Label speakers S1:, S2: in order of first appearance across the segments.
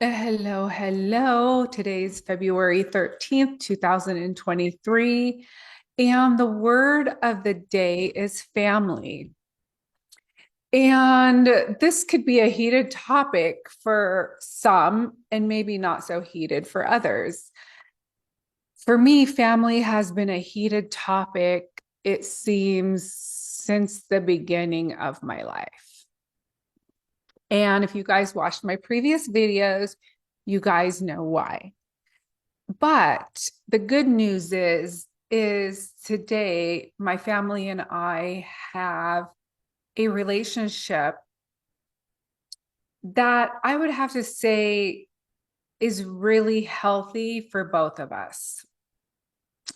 S1: Hello, hello. Today's February 13th, 2023. And the word of the day is family. And this could be a heated topic for some and maybe not so heated for others. For me, family has been a heated topic, it seems, since the beginning of my life. And if you guys watched my previous videos, you guys know why. But the good news is today my family and I have a relationship that I would have to say is really healthy for both of us.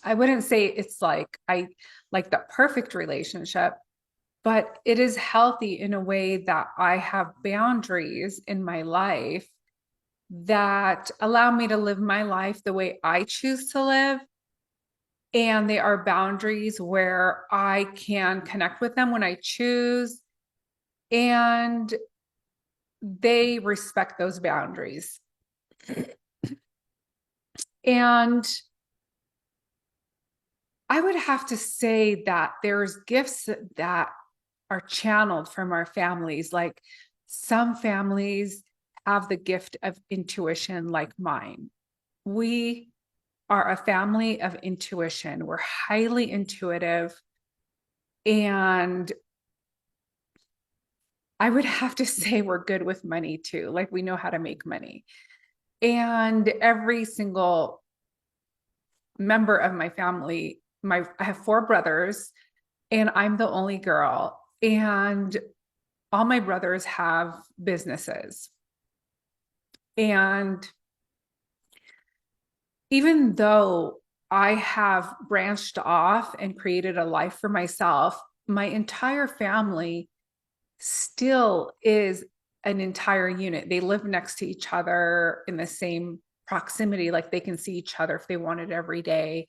S1: I wouldn't say it's like the perfect relationship, but it is healthy in a way that I have boundaries in my life that allow me to live my life the way I choose to live. And they are boundaries where I can connect with them when I choose. And they respect those boundaries. And I would have to say that there's gifts that are channeled from our families. Like some families have the gift of intuition, like mine. We are a family of intuition. We're highly intuitive. And I would have to say we're good with money too. Like we know how to make money. And every single member of my family, I have four brothers and I'm the only girl. And all my brothers have businesses. And even though I have branched off and created a life for myself, my entire family still is an entire unit. They live next to each other in the same proximity, like they can see each other if they wanted every day.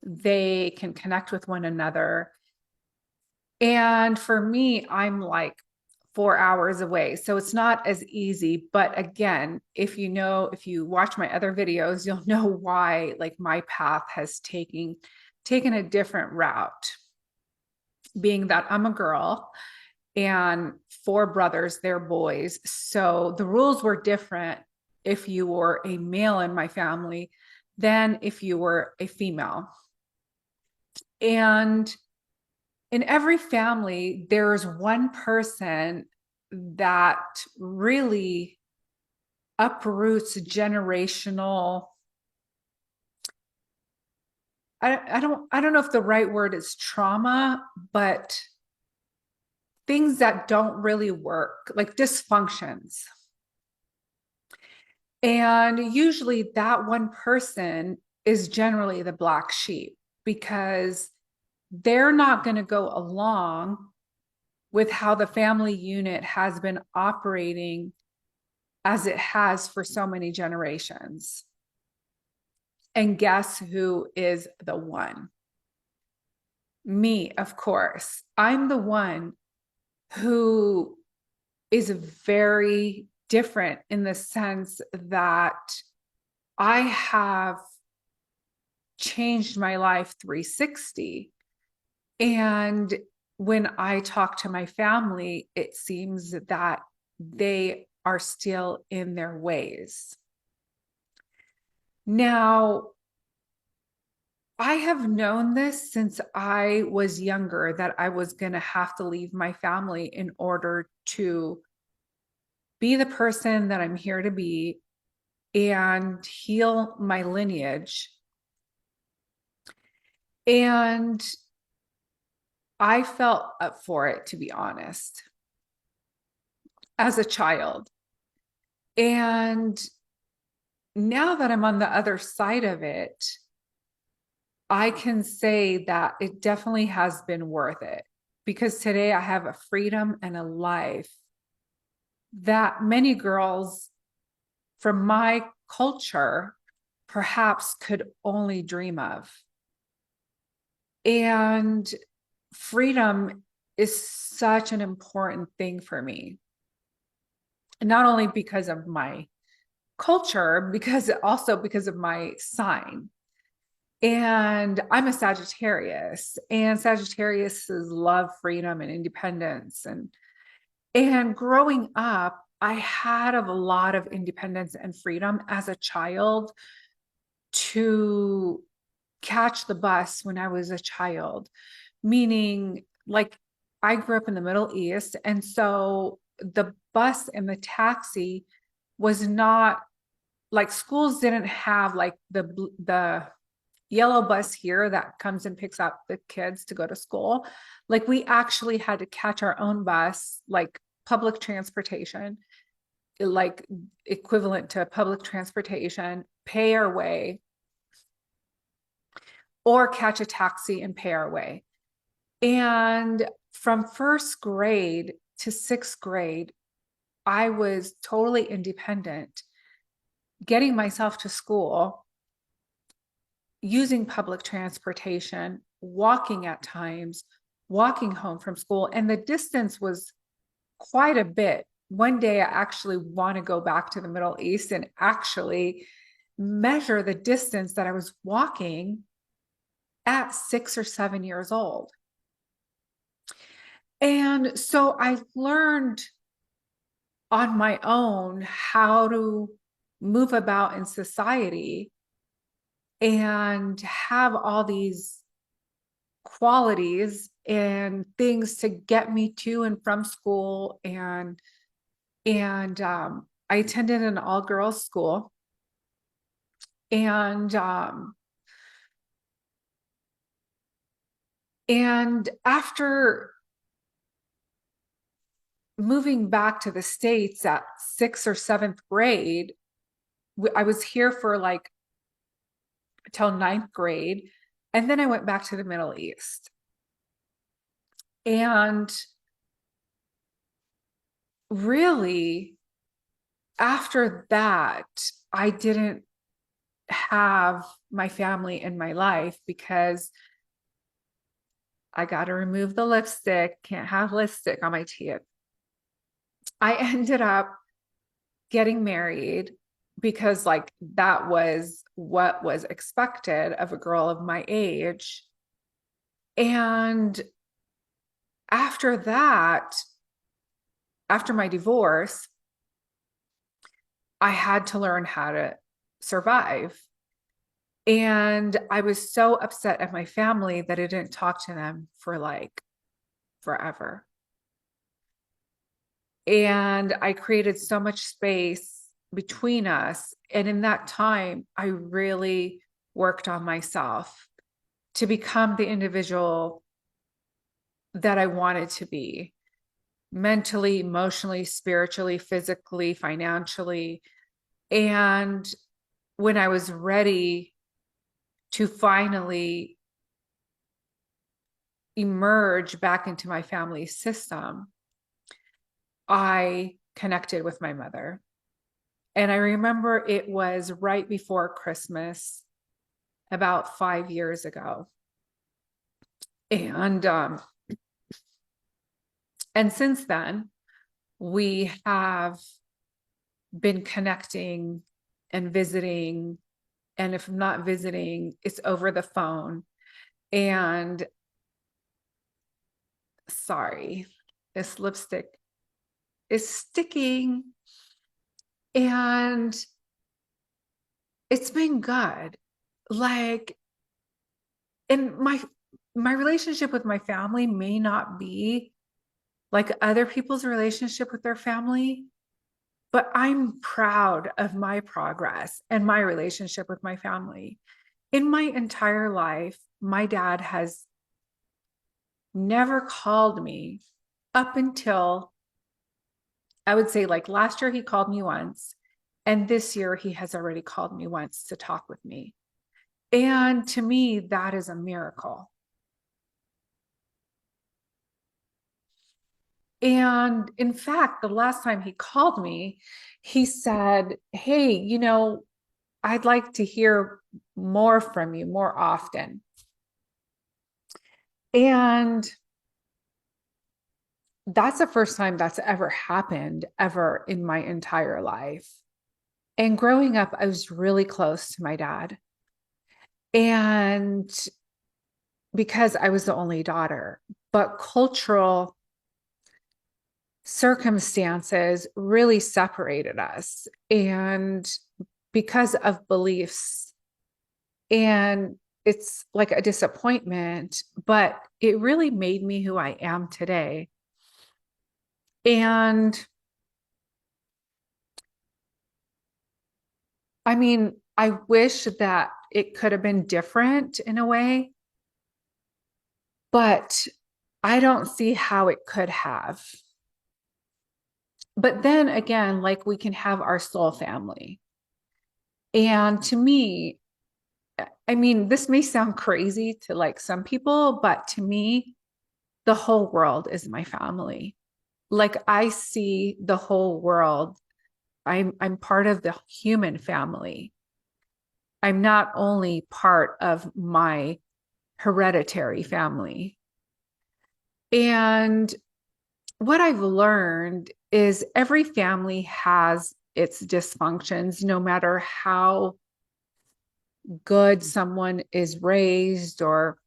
S1: They can connect with one another. And for me, I'm like 4 hours away. So it's not as easy. But again, if you watch my other videos, you'll know why like my path has taken a different route, being that I'm a girl and four brothers, they're boys. So the rules were different if you were a male in my family than if you were a female. And in every family, there's one person that really uproots generational. I don't know if the right word is trauma, but things that don't really work, like dysfunctions. And usually that one person is generally the black sheep because they're not going to go along with how the family unit has been operating as it has for so many generations. And guess who is the one? Me, of course. I'm the one who is very different in the sense that I have changed my life 360. And when I talk to my family, it seems that they are still in their ways. Now, I have known this since I was younger that I was going to have to leave my family in order to be the person that I'm here to be and heal my lineage. And I felt up for it, to be honest, as a child. And now that I'm on the other side of it, I can say that it definitely has been worth it because today I have a freedom and a life that many girls from my culture perhaps could only dream of. And freedom is such an important thing for me, not only because of my culture because of my sign. And I'm a Sagittarius, and Sagittarius love freedom and independence. And growing up, I had a lot of independence and freedom as a child to catch the bus when I was a child, meaning like I grew up in the Middle East. And so the bus and the taxi was not like schools didn't have like the yellow bus here that comes and picks up the kids to go to school. Like we actually had to catch our own bus, like public transportation, like equivalent to public transportation, pay our way, or catch a taxi and pay our way. And from first grade to sixth grade, I was totally independent, getting myself to school, using public transportation, walking at times, walking home from school. And the distance was quite a bit. One day I actually want to go back to the Middle East and actually measure the distance that I was walking at 6 or 7 years old. And so I learned on my own how to move about in society and have all these qualities and things to get me to and from school. And I attended an all-girls school. And after moving back to the States at sixth or seventh grade, I was here for like till ninth grade. And then I went back to the Middle East. And really, after that, I didn't have my family in my life because I got to remove the lipstick, can't have lipstick on my teeth. I ended up getting married because like that was what was expected of a girl of my age. And after that, after my divorce, I had to learn how to survive. And I was so upset at my family that I didn't talk to them for like forever. And I created so much space between us. And in that time, I really worked on myself to become the individual that I wanted to be mentally, emotionally, spiritually, physically, financially. And when I was ready to finally emerge back into my family system, I connected with my mother. And I remember it was right before Christmas, about 5 years ago. And since then, we have been connecting and visiting. And if not visiting, it's over the phone. And sorry, this lipstick is sticking. And it's been good. Like, and my relationship with my family may not be like other people's relationship with their family, but I'm proud of my progress and my relationship with my family. In my entire life, my dad has never called me up until I would say like last year he called me once, and this year he has already called me once to talk with me. And to me, that is a miracle. And in fact, the last time he called me, he said, "Hey, I'd like to hear more from you more often." And that's the first time that's ever happened ever in my entire life. And growing up, I was really close to my dad. And because I was the only daughter, but cultural circumstances really separated us. And because of beliefs, and it's like a disappointment, but it really made me who I am today. And I mean, I wish that it could have been different in a way, but I don't see how it could have. But then again, like we can have our soul family. And to me, I mean, this may sound crazy to like some people, but to me, the whole world is my family. Like I see the whole world. I'm part of the human family. I'm not only part of my hereditary family. And what I've learned is every family has its dysfunctions, no matter how good someone is raised or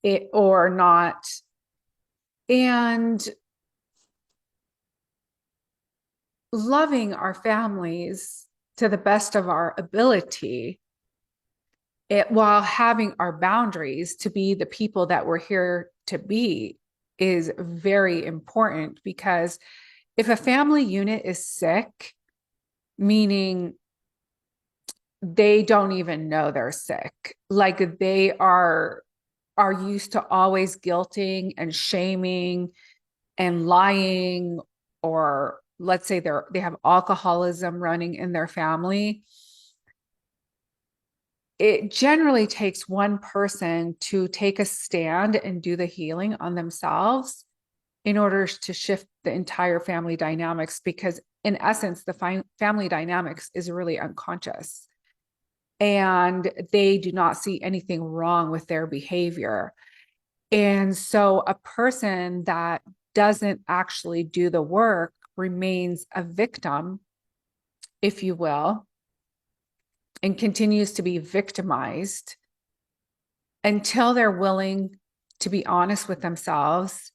S1: not. And loving our families to the best of our ability, while having our boundaries to be the people that we're here to be, is very important. Because if a family unit is sick, meaning they don't even know they're sick, like they are used to always guilting and shaming and lying, or let's say they have alcoholism running in their family, it generally takes one person to take a stand and do the healing on themselves in order to shift the entire family dynamics. Because in essence, the family dynamics is really unconscious, and they do not see anything wrong with their behavior. And so a person that doesn't actually do the work remains a victim, if you will, and continues to be victimized until they're willing to be honest with themselves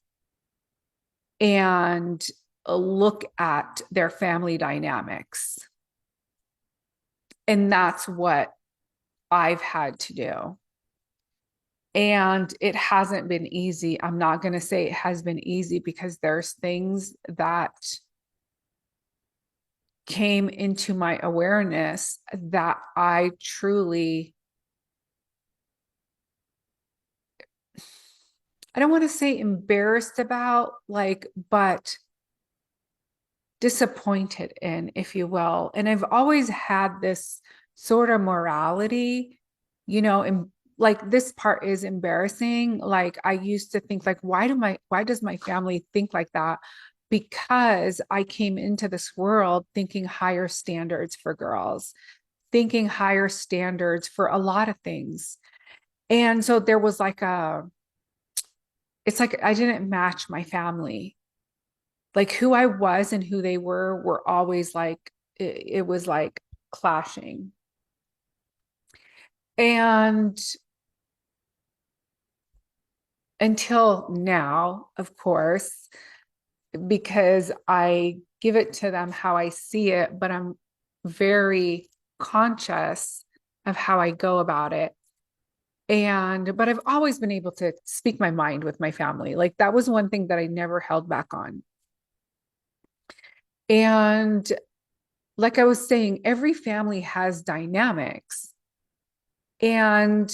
S1: and look at their family dynamics. And that's what I've had to do. And it hasn't been easy. I'm not going to say it has been easy, because there's things that came into my awareness that I truly, I don't want to say embarrassed about, like, but disappointed in, if you will. And I've always had this sort of morality, and like this part is embarrassing. Like I used to think like, why does my family think like that? Because I came into this world thinking higher standards for girls, thinking higher standards for a lot of things. And so there was like it's like I didn't match my family. Like who I was and who they were always like, it was like clashing. And until now, of course, because I give it to them how I see it, but I'm very conscious of how I go about it. But I've always been able to speak my mind with my family. Like that was one thing that I never held back on. And like I was saying, every family has dynamics. And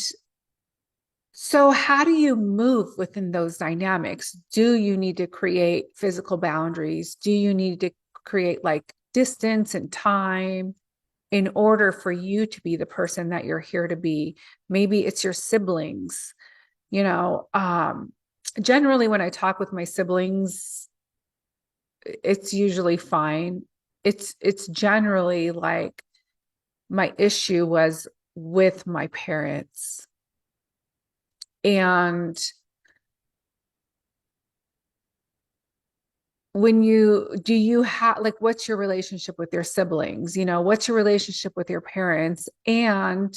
S1: so, how do you move within those dynamics? Do you need to create physical boundaries? Do you need to create like distance and time in order for you to be the person that you're here to be? Maybe it's your siblings, you know. Generally, when I talk with my siblings, it's usually fine. It's generally like my issue was with my parents. And when you do you have like what's your relationship with your siblings? What's your relationship with your parents? And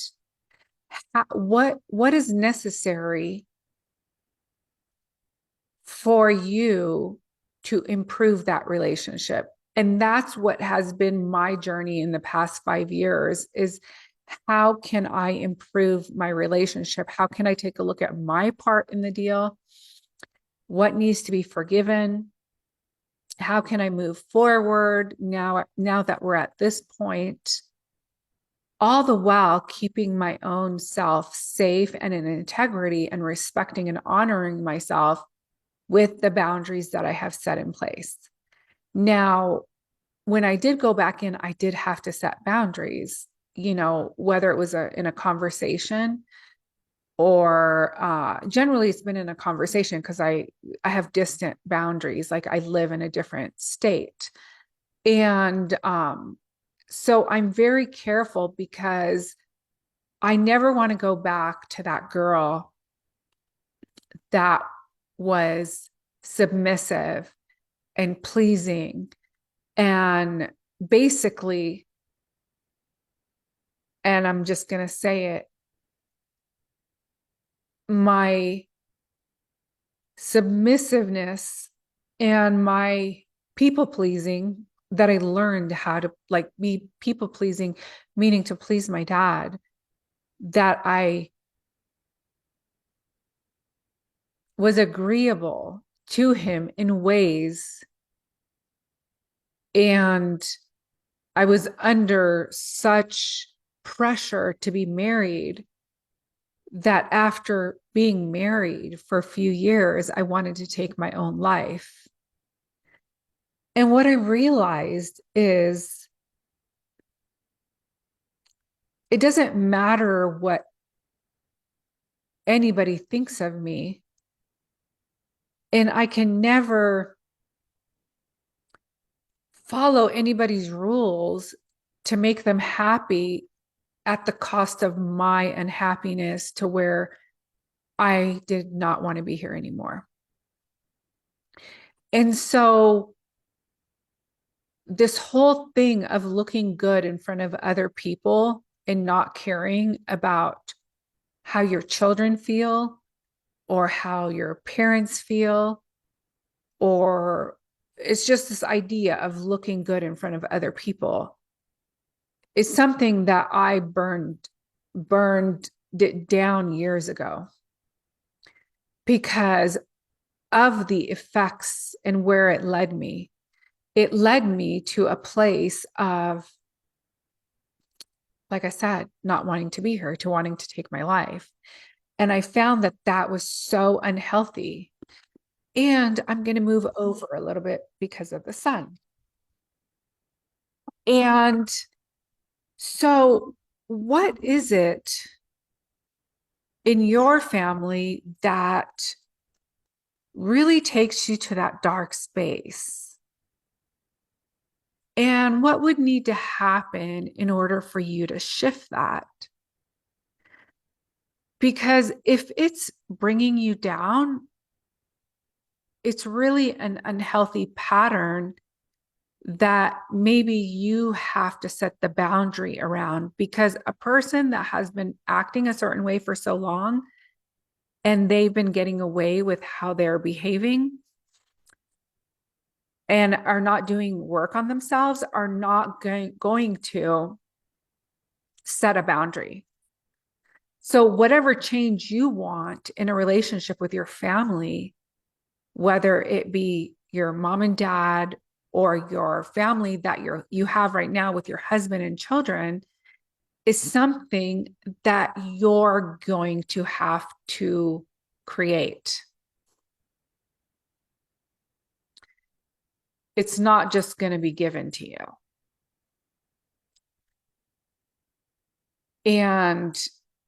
S1: what is necessary for you to improve that relationship? And that's what has been my journey in the past 5 years is how can I improve my relationship? How can I take a look at my part in the deal? What needs to be forgiven? How can I move forward now that we're at this point? All the while keeping my own self safe and in integrity and respecting and honoring myself with the boundaries that I have set in place. Now, when I did go back in, I did have to set boundaries, whether it was in a conversation or generally it's been in a conversation because I have distant boundaries, like I live in a different state. And so I'm very careful because I never want to go back to that girl that was submissive and pleasing and basically, and I'm just going to say it, my submissiveness and my people pleasing that I learned how to like be people pleasing, meaning to please my dad, that I was agreeable to him in ways. And I was under such pressure to be married that after being married for a few years, I wanted to take my own life. And what I realized is it doesn't matter what anybody thinks of me. And I can never follow anybody's rules to make them happy at the cost of my unhappiness to where I did not want to be here anymore. And so this whole thing of looking good in front of other people and not caring about how your children feel or how your parents feel, or it's just this idea of looking good in front of other people is something that I burned it down years ago because of the effects and where it led me. It led me to a place of, like I said, not wanting to be here, to wanting to take my life. And I found that that was so unhealthy. And I'm going to move over a little bit because of the sun. And so, what is it in your family that really takes you to that dark space? And what would need to happen in order for you to shift that? Because if it's bringing you down, it's really an unhealthy pattern that maybe you have to set the boundary around, because a person that has been acting a certain way for so long and they've been getting away with how they're behaving and are not doing work on themselves are not going to set a boundary. So whatever change you want in a relationship with your family, whether it be your mom and dad or your family that you have right now with your husband and children, is something that you're going to have to create. It's not just going to be given to you. And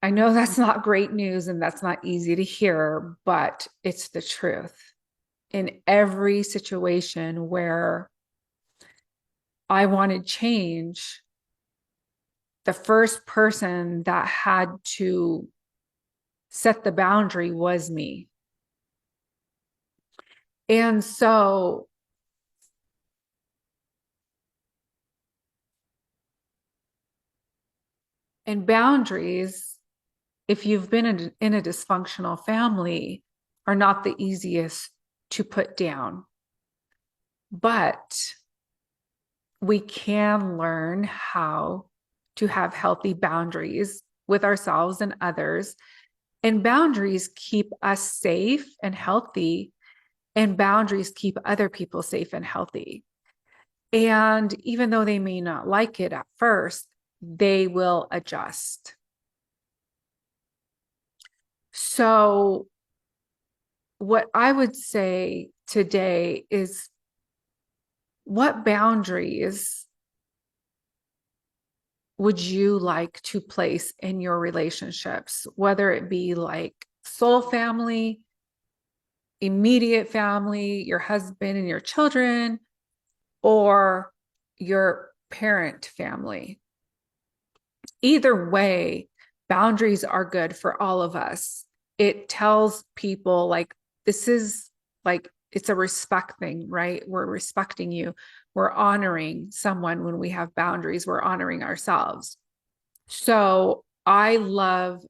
S1: I know that's not great news and that's not easy to hear, but it's the truth. In every situation where I wanted change, the first person that had to set the boundary was me. And so And boundaries, if you've been in a dysfunctional family, are not the easiest to put down. But we can learn how to have healthy boundaries with ourselves and others. And boundaries keep us safe and healthy, and boundaries keep other people safe and healthy. And even though they may not like it at first, they will adjust. So, what I would say today is, what boundaries would you like to place in your relationships, whether it be like soul family, immediate family, your husband and your children, or your parent family? Either way, boundaries are good for all of us. It tells people like, this is like, it's a respect thing, right? We're respecting you. We're honoring someone when we have boundaries. We're honoring ourselves. So I love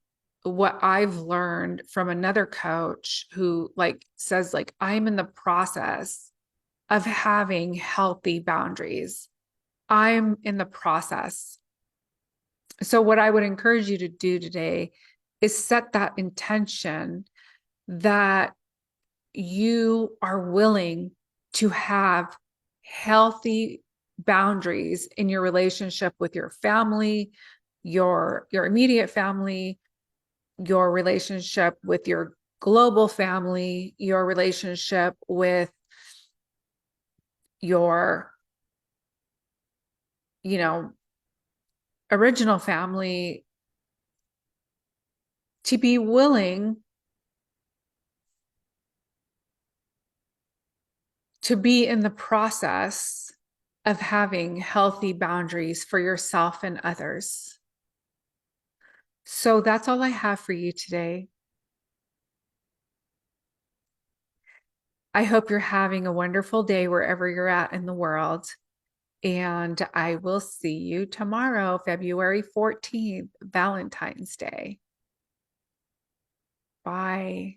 S1: what I've learned from another coach who like says like, I'm in the process of having healthy boundaries. I'm in the process. So what I would encourage you to do today is set that intention that you are willing to have healthy boundaries in your relationship with your family, your immediate family, your relationship with your global family, your relationship with your, you know, original family, to be willing to be in the process of having healthy boundaries for yourself and others. So that's all I have for you today. I hope you're having a wonderful day wherever you're at in the world. And I will see you tomorrow, February 14th, Valentine's Day. Bye.